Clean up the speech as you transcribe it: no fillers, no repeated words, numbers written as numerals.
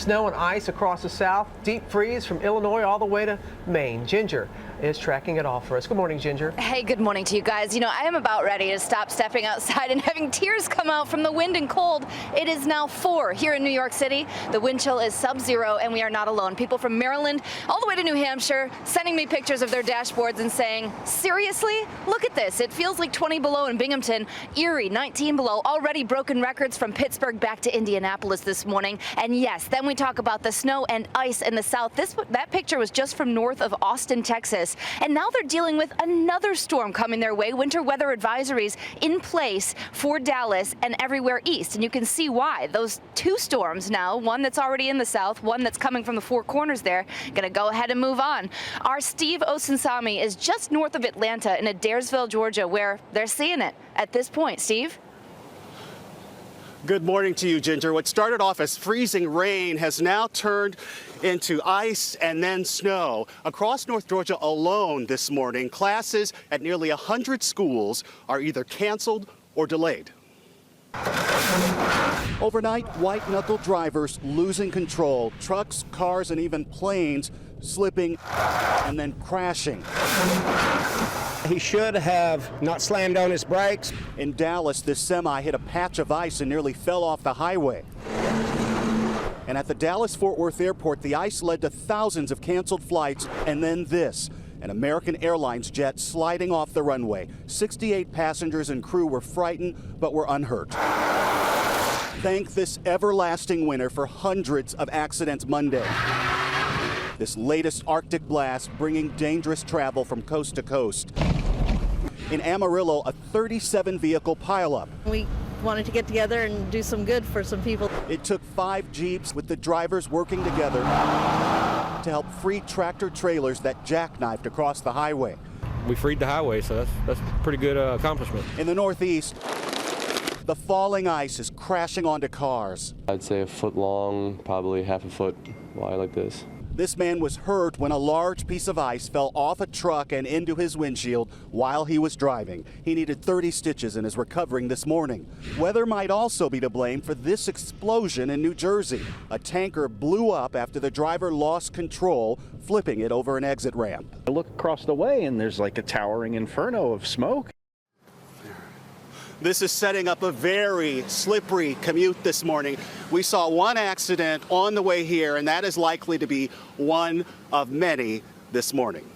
Snow and ice across the south, deep freeze from Illinois all the way to Maine. Ginger is tracking it all for us. Good morning, Ginger. Hey, good morning to you guys. You know, I am about ready to stop stepping outside and having tears come out from the wind and cold. It is now 4 here in New York City. The wind chill is sub-zero, and we are not alone. People from Maryland all the way to New Hampshire sending me pictures of their dashboards and saying, seriously? Look at this. It feels like 20 below in Binghamton. Erie, 19 below. Already broken records from Pittsburgh back to Indianapolis this morning. And yes, then we talk about the snow and ice in the south. That picture was just from north of Austin, Texas. And now they're dealing with another storm coming their way. Winter weather advisories in place for Dallas and everywhere east. And you can see why. Those two storms now, one that's already in the south, one that's coming from the Four Corners there, going to go ahead and move on. Our Steve Osunsami is just north of Atlanta in Adairsville, Georgia, where they're seeing it at this point. Steve? Good morning to you, Ginger. What started off as freezing rain has now turned into ice and then snow. Across North Georgia alone this morning, classes at nearly 100 schools are either canceled or delayed. Overnight, white-knuckle drivers losing control, trucks, cars, and even planes slipping and then crashing. He should have not slammed on his brakes. In Dallas, this semi hit a patch of ice and nearly fell off the highway. And at the Dallas-Fort Worth airport, the ice led to thousands of canceled flights, and then this. An American Airlines jet sliding off the runway. 68 passengers and crew were frightened, but were unhurt. Thank this everlasting winter for hundreds of accidents Monday. This latest Arctic blast bringing dangerous travel from coast to coast. In Amarillo, a 37-vehicle pileup. We wanted to get together and do some good for some people. It took 5 Jeeps with the drivers working together to help free tractor trailers that jackknifed across the highway. We freed the highway, so that's a pretty good accomplishment. In the Northeast, the falling ice is crashing onto cars. I'd say a foot long, probably half a foot wide like this. This man was hurt when a large piece of ice fell off a truck and into his windshield while he was driving. He needed 30 stitches and is recovering this morning. Weather might also be to blame for this explosion in New Jersey. A tanker blew up after the driver lost control, flipping it over an exit ramp. I look across the way and there's like a towering inferno of smoke. This is setting up a very slippery commute this morning. We saw one accident on the way here, and that is likely to be one of many this morning.